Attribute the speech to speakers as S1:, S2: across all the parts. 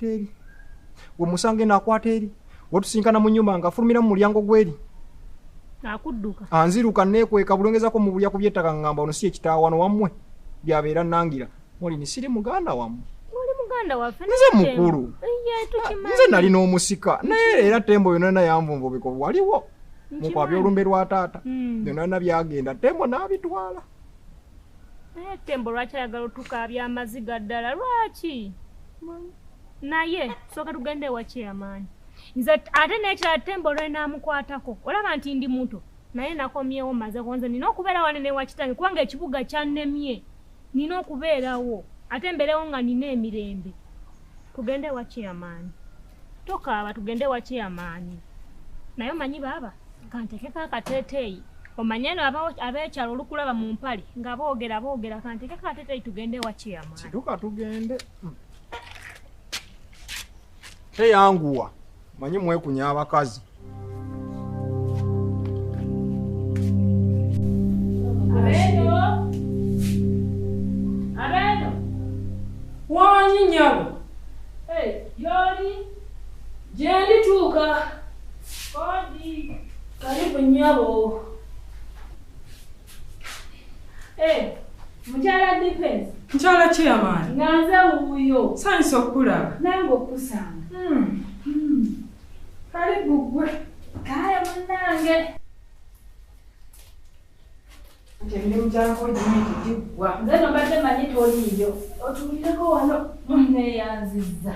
S1: Eri we musange nakwata eri wotusinkana mu nyumba nga fulumira mu mulyango gweri
S2: akudduka
S1: anziruka nekweka bulongezako mu bulya kubyettaka ngamba ono si ekitawano wammwe byabeera nangira muli ni siri muganda wammwe
S2: oli muganda waffe
S1: nze mukulu nze nali n'omusika naye era tembo yonna yamvunvubiko waliwo mukwabya olumbe lwa taata byonna byagenda tembo n'abitwala
S2: naye tembo lwaki ayagala otukaabya amaziga ddala lwaki naye soka tugende wachi amaanyi nze ate n'ekirala tembo lwenaamukwatako olaba nti ndi muto naye nakomyewo maze konze nina okubeera wanene wa kitange kubanga ekibuga kyannemye nina okubeerawo ate mbeerewo nga nina emirembe tugende wachi amaanyi tokaaba tugende wachi amaanyi naye omanyi baaba kantekeko akateeteeyi omanye eno ab'ekyalo olukulaba mu mpale nga boogera kantekeko akateeteeyi tugende wachi amaanyi
S1: situka tugende teyanguwa manyi mwekunya abakazi
S2: Abeno
S3: wanyi nyabo
S2: yoli
S3: jendi tuuka
S2: kodi
S3: karibu nyabo
S2: mukyala defense
S3: nkyala kyamaani
S2: nga nze wuuyo
S3: sanyusa okulaba
S2: nange okusanga
S3: karibu gwe
S2: kaya munnange
S3: nti emirimu gyako gimiti giggwa
S2: nze nobadde manyi toliiyo otuulireko wano neeyanzizza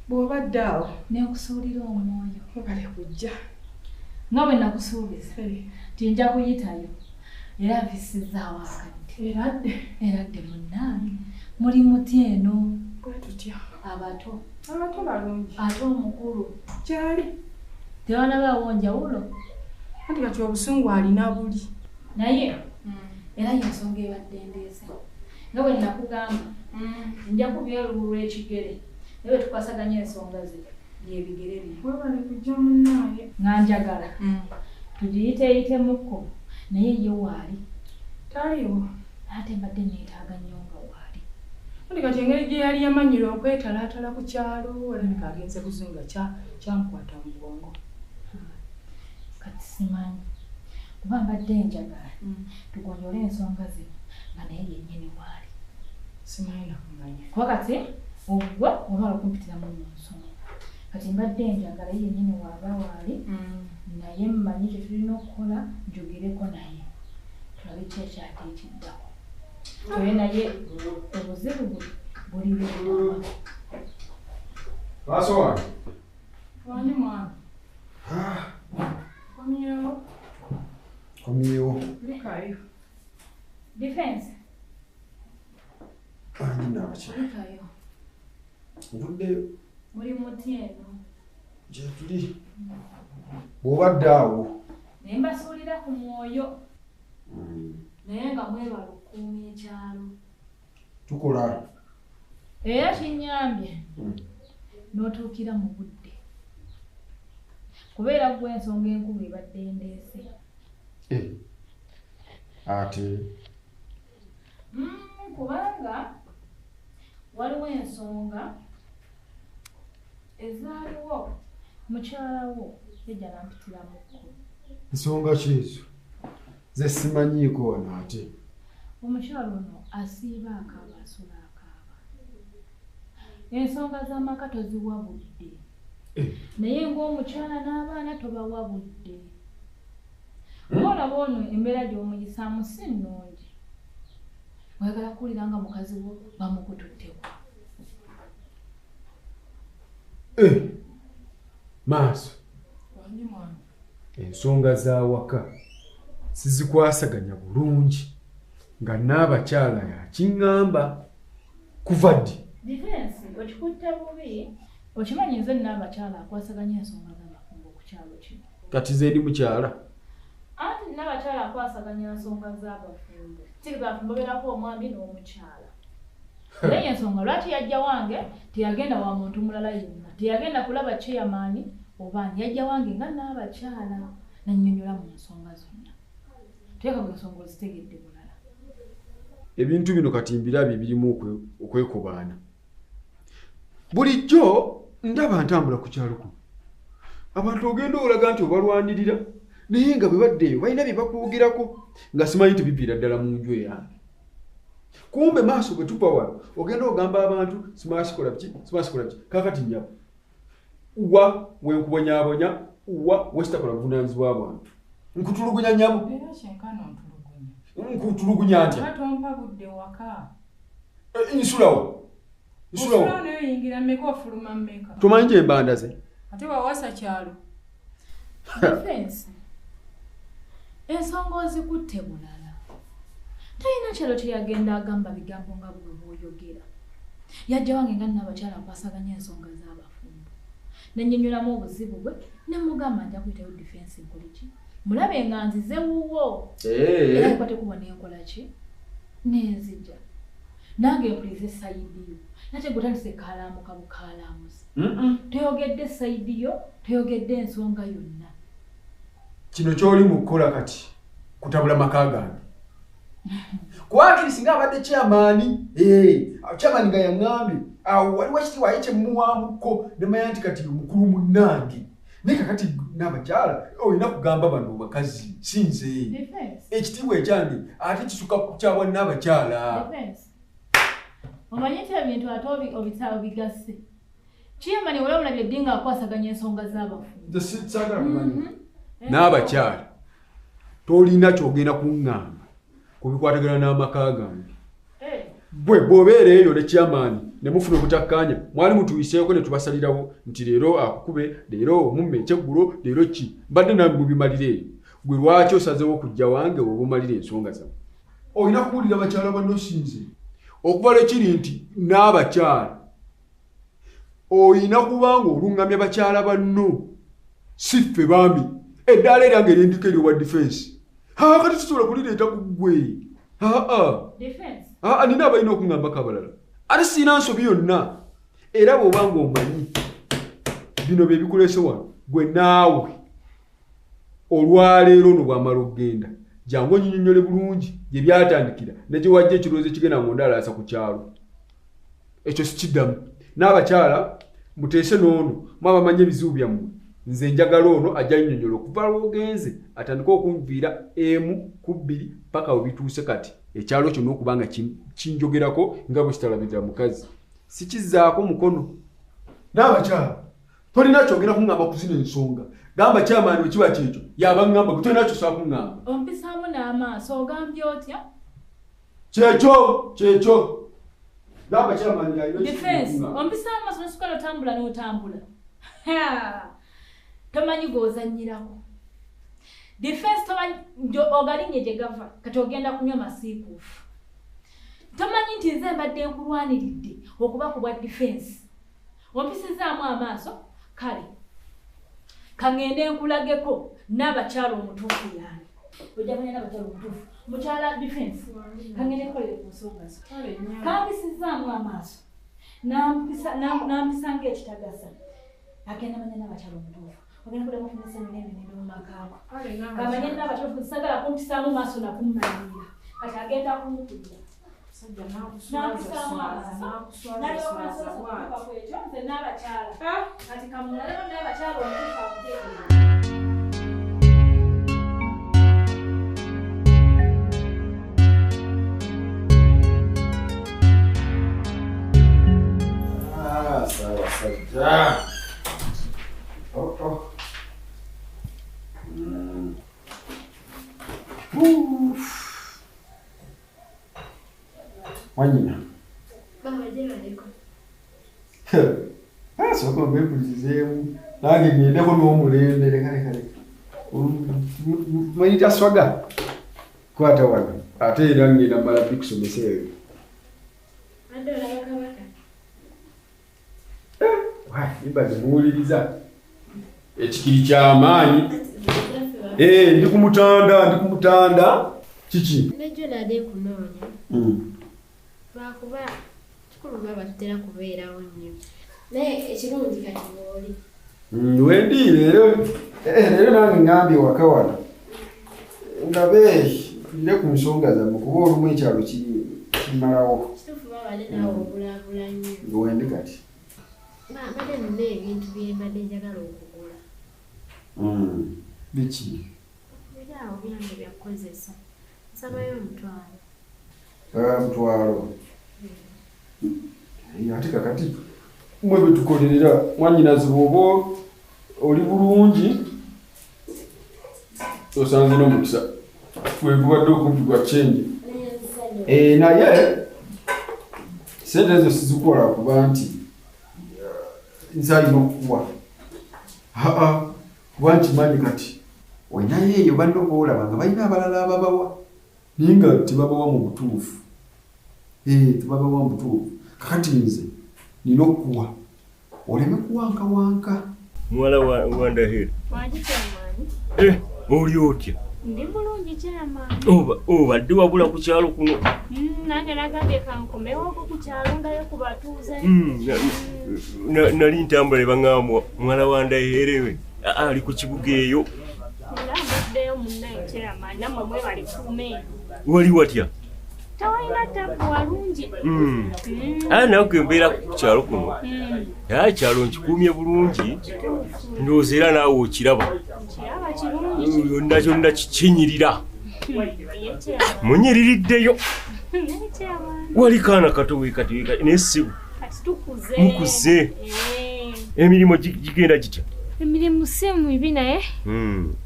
S3: bw'obadde awo
S2: nekusuulira omwoyo
S3: obale kujja
S2: nga bwe nakusuubiza nti nja kuyitayo era nfisizaawo akadde eradde munnange muli muti eno
S3: bwe tutya
S2: abato
S3: balungi
S2: ate omukulu
S3: kyali
S2: tewanabaawo njawulo
S3: anti kati obusungu alina buli
S2: naye era yensonga ebadde ndeese nga bwe nakugamba nja kubyolubu lw'ekigere naye tukasaganya ensonga ze byebigere bye
S3: webale kujja munnaaye
S2: nga njagala tugiyiteeyitemmukko naye ye waali
S3: taliwo
S2: ate mbadde neetaaga nnyo nga waali
S3: anti kati engeri gye yali yamanyira okwetalaatala ku kyalo olabika agenze kuzunga kyamukwata mu bwongo
S2: kati simanyi kuba mbadde njagala tugonjole ensonga zino nga naye yennyini waali
S3: simanyi nakumanya
S2: kuba kati ogwe olwala okumpitiramu mu nsonga kati mbadde njagala ye yennyini waaba waali naye mmanyi kyetulina okukola njogereko naye tulabe kyekyate ekiddako oye naye obuzibu buli bweddawa
S1: Baso wange
S3: wani mwana komyewo
S1: komyewo
S3: likayo
S2: defense
S1: ninaaki
S2: likayo
S1: ntuddeyo
S2: muli muti eno
S1: gye tuli bw'obadde awo
S2: naye mbasuulira ku mwoyo naye nga mwebala okukuuma ekyalo
S1: tukola
S2: era kinnyambye n'otuukira mu budde kubeera gwe ensonga enkulu ebadde ndeese
S1: ate
S2: kubanga waliwo ensonga ezaaliwo mukyalawo yajja nampitiramuko.
S4: Nsonga ki ezo? Ze simanyiiko wano ate.
S2: Omukyala ono asiiba akaaba asula akaaba. Ensonga z'amaka toziwabudde. Naye ng'omukyala n'abaana tobawabudde. Olaba ono embeera gy'omuyisaamu si nnungi. Oyagala kuwulira nga mukazi wo bamukututteko.
S4: Maaso. Ensonga z'awaka sizikwasaganya bulungi nga n'abakyala yakiŋŋamba kuva ddi.
S2: Defense okikutte bubi okimanyi nze n'abakyala akwasaganya ensonga z'abafumbo ku kyalo kino.
S4: Kati ze ndi mukyala.
S2: Anti n'abakyala akwasaganya ensonga z'abafumbo. Abafumbo beerako omwami n'omukyala. Naye ensonga lwaki yajja wange teyagenda wa muntu mulala yenna. Teyagenda kulaba chairman oba yajja wange nga n'abakyala nannyonnyola mu nsonga zonna. Teeka ku nsonga ozitegedde bulala.
S4: Ebintu bino kati mbirabye birimu okwekobaana. Bulijjo ndaba ntambula ku kyalo kuno. Abantu ogenda olaga nti obalwanirira naye nga bwe baddeeyo balina bye bakuwugirako nga simanyi tibiviira ddala mu nju eyange. Kumbe maaso bwe tuva wano ogenda ogamba abantu simaasikola biki. Kaakati nnyabo wa wenkubonyaabonya wa wesitakola buvunaanyizibwa bwantu. Nkutulugunya nnyabo.
S3: Era kyenkana ontulugunya.
S4: Nkutulugunya ntya?
S3: Batompa budde waka.
S4: Nsulawo.
S3: Nsulawo nayo yingira mmeka ofuluma mmeka.
S4: Tomanyi gye mbanda ze?
S3: Ate wawasa kyalo.
S2: Defense. Ensonga ozikutte bulala. Talina kyalo kyeyagenda agamba bigambo nga bw'oyogera. Yajja wange nga n'abakyala akwasaganya ensonga z'abafumbo. Nennyonnyolamu obuzibu bwe ne mugamba nja kuyitayo defense nkole ki? Mulabe nga nzize wuwo. Era nkwate kubona enkola ki? Nenzija. Nange mpulize sayidi yo. Nate gutandise kalaamu kabukalaamuzi. Toyogedde sayidi yo, toyogedde ensonga yonna.
S4: Kino ky'oli mu kukola kati kutabula maka gange. Kwakiri singa abadde chairman, chairman nga yaŋŋambye waliwo ekitiibwa kye muwaamuko ne manya nti kati omukulu munnange. Naye kakati n'abakyala olina kugamba bano bakazi si nze. Ekitiibwa ekyange ate kisuka ku kyabwa n'abakyala.
S2: Omanyi nti ebintu ate obitaawo bigase. Chairman waliwo mulabye ddi nga akwasaganya ensonga z'abafumbo.
S4: Saagala kumanya. N'abakyala tolina kyogenda kuŋŋamba ku bikwatagana n'amaka gange. Bwe bw'obeera eyo ne chairman ne mufuna obutakkaanya mwali mutuyiseeko ne tubasalirawo nti leero akukube, leero omumme ekyeggulo, leero ki. Mbadde nawe mubimalira eyo. Gwe lwaki osazeewo okujja wange oba omalira ensonga zammwe? Olina kuwulira abakyala banno sinze. Okuva lwe kiri nti n'abakyala olina kubanga oluŋŋamya bakyala banno si ffe bambi. Eddaala eryange eryendika eryowa defense. Kati tusobola kulireeta ku ggwe. Nina abalina okuŋŋambako abalala. Ate sirina nsobi yonna. Era bw'obanga omanyi bino bye bikuleese wano gwe naawe olwaleero ono bw'amala okugenda jangu onnyinyonnyole bulungi gye byatandikira ne gye wajja ekirowoozo ekigenda ng'ondalaasa ku kyalo. Ekyo sikiddamu. N'abakyala muteese n'ono mwabamanyi ebizibu byammwe. Nze njagala ono ajja nnyonnyola okuva lw'ogenze atandika okunviira 1 ku 2 paka we bituuse kati ekyalo kyo n'okubanga kinjogerako nga bwe kitalabirira mukazi. Sikizaako mukono. N'abakyala tolina kyogera kuŋŋamba kuzina ensonga. Gamba chairman bwe kiba kyekyo yaba ŋŋamba gwe tolina kyosobola kuŋŋamba.
S2: Ompisaamu n'amaaso ogambye otya?
S4: Kyekyo. Gamba chairman yalina
S2: defense ompisaamu amaaso n'osukka n'otambula n'otambula. Tomanyi gw'ozannyirako. Defense tomanyi ogalinye gye gava kati ogenda kunywa masiikuufu. Tomanyi nti nze mbadde nkulwaniridde okuba ku bwa defense. Ompisizaamu amaaso kale kaŋŋende nkulageko n'abakyala omutuufu yange. Ojja kumanya n'abakyala omutuufu. Mukyala defense kaŋŋende nkolere ku nsonga zo. Kampisizaamu amaaso nampisa ng'ekitagasa. Agenda manya n'abakyala omutuufu. Ogenda kuddamu okumesa n'emirembe mu makaako. Kamanye n'abakyala omutuufu sagala kumpisaamu maaso nakummalirira. Kati agenda kumukubira.
S4: Wanyina.
S5: Baba jela liko.
S4: Soko mbekulizeemu. Nange ngende ko n'omulende kale. Mwita swaga. Kwata wano. Ate era ngenda mala bikusomesa eyo.
S5: Adola bakabaka.
S4: Ibaze muwuliriza. Ekikiri ky'amaanyi. Ndi kumutanda. Kiki?
S5: Nejola ade kunoonya. Lwakuba kikulu baba tutera kubeerawo nnyo. Naye ekirungi kati bw'oli.
S4: Wendi leero nange ngambye waka wano. Ngabe nde ku nsonga zammwe kuba olumu ekyalo kimalawo.
S5: Kituufu baba ate naawe obulaabula nnyo.
S4: Wendi kati.
S5: Mbadde nina ebintu bye mbadde njagala okugula.
S4: Biki?
S5: Biraawo byange bya kukozesa. Nsabayo omutwalo.
S4: Mutwalo. Ate kakati mwe betukolerera mwanyinazi bw'oba oli bulungi osanze n'omukisa wegubadde okumpi gwa kyenje. Naye sente ezo sizikola kuba nti nzalina okukuwa. Kuba nkimanyi kati wenayo eyo banne obaolaba nga balina abalala ababawa naye nga tebabawa mu butuufu. Tebabawa mu butuufu. Kakati nze nina okukuwa oleme kuwankawanka.
S6: Muwala wa Ndahera.
S2: Waji kyamaanyi?
S6: Oli otya?
S2: Ndi bulungi kyamaanyi.
S6: Obadde wabula ku kyalo kuno?
S2: Nange nagambye kankomewoko ku kyalo ndayo ku batuuze.
S6: Nali ntambula baŋŋamba muwala wa Ndahera ali ku kibuga eyo.
S2: Era mbaddeyo munnaye kyamaanyi nammwe mwebali kuume.
S6: Wali watya?
S2: Tawalina tapu walungi.
S6: Nawe mbeera ku kyalo kuno. Kyalo nkikuumye bulungi. Ndowooza era naawe okiraba.
S2: Kiraba kirungi.
S6: Yonna kyonna kikinyirira. Munyiririddeyo. Wali kaana kato weekati naye sibu.
S2: Kati tukuze.
S6: Mukuze. Emirimu gigenda gitya?
S2: Emirimu si mibi naye.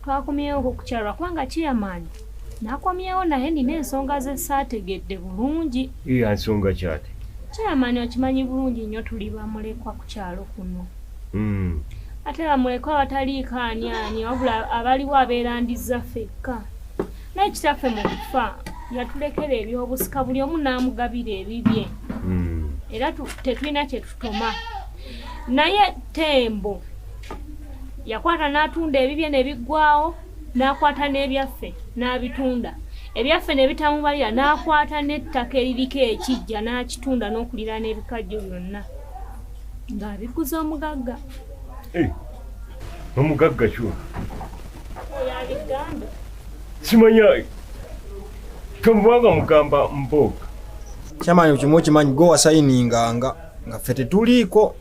S2: Twakomyewo ku kyalo kubanga kyamaanyi. Nakomyewo naye nina ensonga ze saategedde bulungi.
S6: Nsonga kyate?
S2: Kyamaanyi okimanyi bulungi nnyo tuli bamulekwa ku kyalo kuno. Ate bamulekwa bataliiko ani wabula abaliwo abeerandiza ffekka. Naye kitaffe mu kufa yatulekera ebyobusika buli omu n'amugabira ebibye. Era tetulina kye tutoma. Naye Tembo yakwata n'atunda ebibye ne biggwawo. N'akwata n'ebyaffe n'abitunda. Ebyaffe ne bitamubalira n'akwata n'ettaka eririko ekijja n'akitunda n'okulira n'ebikajjo byonna. Ng'abiguza omugagga.
S6: Omugagga kyo?
S2: Oyo abiganda.
S6: Simanya. Tomubanga mugamba mboga.
S1: Kyamaanyi kimu kimanyi go wasayininganga nga ffe tetuliiko.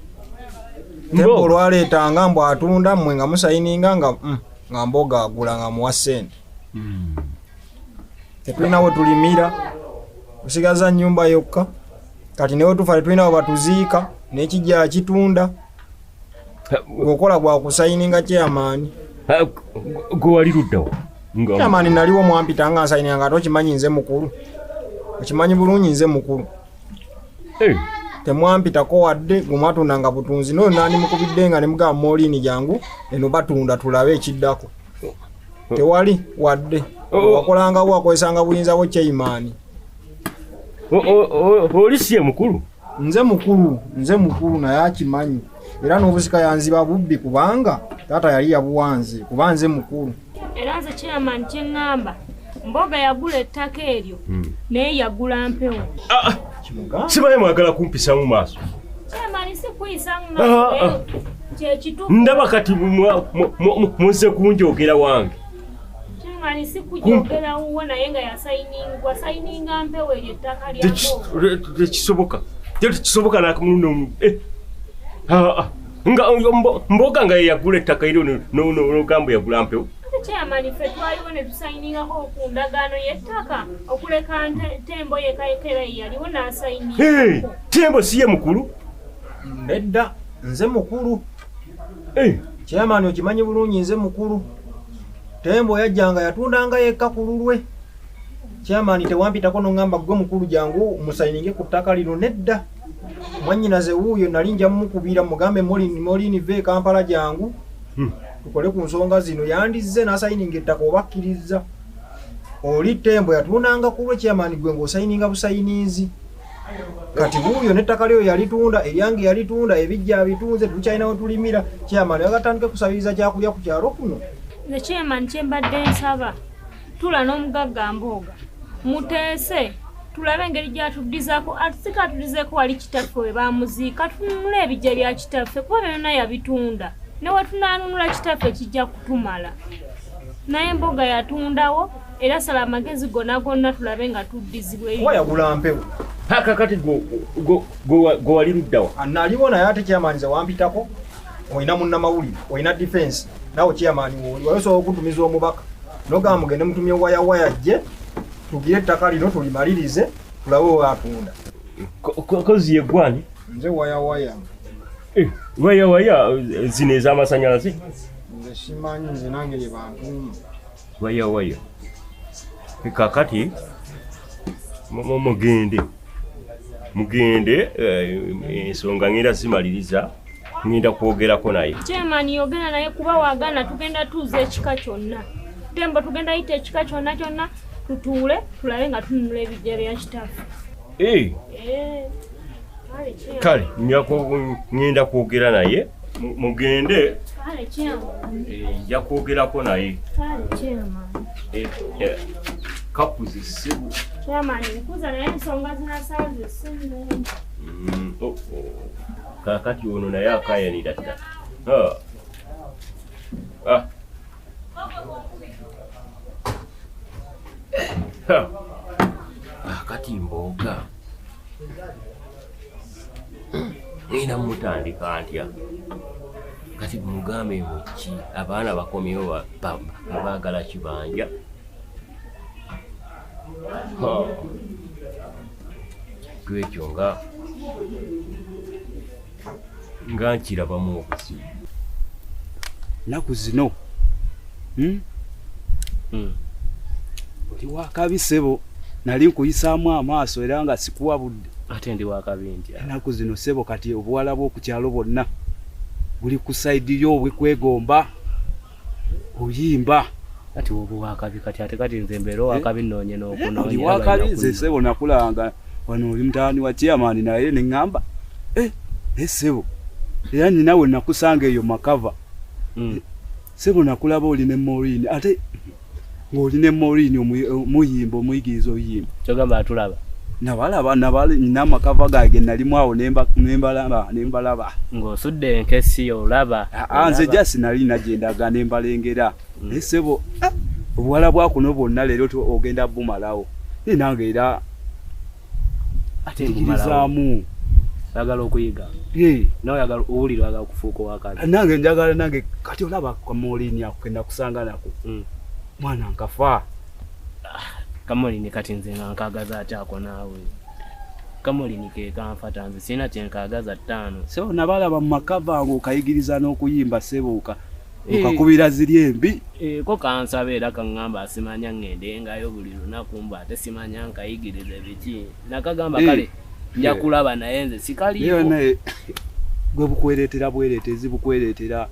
S1: Tembo olwaleetanga mbw atunda mmwe nga musayininga nga mboga agula nga muwa ssente. Tetulina we tulimira usigaza nnyumba yokka. Kati newe tufa tetulina we batuziika n'ekijja akitunda. Gwokola gwa kusayininga kyamaanyi.
S6: Gwe wali luddawo?
S1: Kyamaanyi naliwo mwampita nga nsayininga nga tokimanyi nze mukulu. Okimanyi bulungi nze mukulu. Temwampitako wadde gumwatunda nga butunzi noyo nani mukubidde nga ne mugamba Molini jangu eno batunda tulabe ekiddako. Tewali wadde wakolanga wakozesanga buyinza bwo Kyeimaani.
S6: Oli si mukulu?
S1: Nze mukulu naye akimanyi era n'obusika yanziba bubbi kubanga taata yali yabuwanze kuba nze mukulu.
S2: Era nze Kyamaanyi kye ŋŋamba mboga yagula ettaka eryo naye yagula mpewo.
S6: Sibaye mwagala kumpisa mu maaso.
S2: Kyamaanyi si kuyisa mu maaso kyekituufu.
S6: Ndaba kati muze kunjogera wange.
S2: Chairman sikujogera uwo naye nga yasayininga mpewo eryo ettaka lyako.
S6: Tekisoboka. Tekisoboka nakamuluno. Nga mboga nga yagula ettaka eryo n'ogamba yagula mpewo.
S2: Chairman ffe twaliwo ne tusayiningako ku ndagaano y'ettaka okuleka Tembo yekayekera yaliwo n'asayiningako.
S6: Tembo si ye mukulu?
S1: Nedda, nze mukulu. Chairman okimanyi bulungi nze mukulu. Tembo yajjanga yatundanga yekka ku lulwe. Chairman tewampitako n'ongamba gwe mukulu jangu musayininge ku ttaka lino nedda. Mwannyinaze wuuyo nali nja mukubira mugambe Molini ve Kampala jangu. Tukole ku nsonga zino yandizze n'asayininga ettaka obakkiriza. Oli Tembo yatundanga ku lwe Chairman gwe ng'osayininga busayinizi. Kati wuuyo n'ettaka lyo yalitunda, eryange yalitunda, ebijja abitunze, tukyalina we tulimira. Chairman yagatandike kusabiriza kyakulya ku kyalo kuno.
S2: The Chairman kyembadde nsaba tula n'omugagga Mbooga muteese tulabe engeri gy'atuddizaako atusika atuddizeeko wali kitaffe we baamuziika tutunule ebijja bya kitaffe kuba byonna yabitunda ne we tunaanunula kitaffe kijja kutumala naye Mbooga yatundawo era sala amagezi gonna tulabe nga tuddizibwa
S1: kuba yagula mpewo.
S6: Kati gwe wali luddawa?
S1: Naliwo naye ate Chairman ze wampitako oyina munnamawulire oyina defense nawo Chairman woli wayosobola okutumiza omubaka nogamba mugende mutumye waya gye tugire ettaka lino tulimalirize tulabe weatunda.
S6: Kozi yeggwani?
S1: Nze waya.
S6: Waya zino ez'amasanyalaze?
S1: Nze simanyi nze nange lye bantuuma.
S6: Waya. Kakati mugende ensonga ngenda zimaliriza ngenda kwogerako naye.
S2: Chairman yogera naye kuba waagana tugenda tuuza ekika kyonna. Tembo tugenda yita ekika kyonna tutuule tulabe nga tununula ebijja bya kitaffe.
S6: Kale ngenda kwogera naye mugende nja kwogerako naye. Kakuzi ssibu.
S2: Chairman nkuza naye ensonga zinasaba zisimu.
S6: Kakati ono naye akayanira dda. Kati Mbooga ngenda mutandika ntya kati mugambe muki abaana bakomyewo baagala kibanja. Gwekyo nga nkirabamu obuzibu.
S7: Naku zino oli wakabi sebo nali nkuyisaamu amaaso era nga sikuwabudde.
S6: Ate ndi wakabi ntya?
S7: Naku zino sebo kati obuwala bw'okukyalo bwonna buli ku sayidi yo obwekwegomba oyimba.
S6: Kati obu wakabi kati nze mbeera wakabi nnoonye n'okunoonya.
S7: Oli wakabi nze sebo nakulanga wano oli mutaani wa Chairman naye ne ŋŋamba sebo era ninawe nakusanga eyo makava. Sebo nakulaba oli ne Maureen ate ng'oli ne Maureen omuyimba omuyigiriza oyimba.
S6: Kyogamba atulaba?
S7: Nabalaba nina amakava gange nalimu awo nembalaba.
S6: Ng'osudde enkesi olaba?
S7: Nze just nali nagendaga nembalengera. Naye sebo obuwala bwakuno bwonna leero ogenda bumalawo. Nange era ategerizaamu.
S6: Oyagala okuyiga? Nawe oyagala owulira oyagala okufuuka owakabi? Nange
S7: njagala nange kati olaba kwa Maureen akugenda kusanga nako. Mwana nkafa.
S6: Kamolini kati nze nga nkagaza akyako naawe. Kamolini ke kanfata nze sirina kye nkagaza 5.
S7: So nabalaba mu makava ng'okayigiriza n'okuyimba sebo okakubira ziri embi.
S6: Ko kansaba era kaŋŋamba asimanya ŋŋendengayo buli lunaku mba ate simanya nkayigirize biki. Nakagamba kale nja kulaba naye nze sikaliyo.
S7: Naye gwe bukwereetera bwereetezi bukwereetera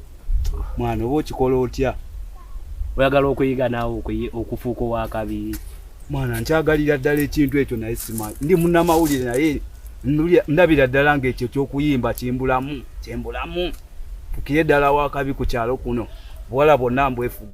S7: mwana oba okikola otya?
S6: Oyagala okuyiga naawe okufuuka owakabi?
S7: Mwana nkyagalira ddala ekintu ekyo naye simanyi. Ndi munnamawulire naye ndabira ddala ng'ekyo ky'okuyimba kyembulamu. Tukire ddala wakabi ku kyalo kuno. Buwala bwonna mbwefuga.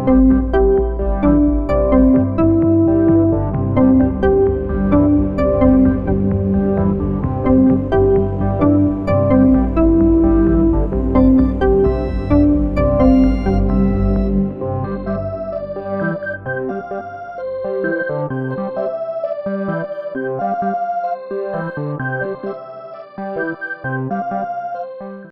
S2: Thank you.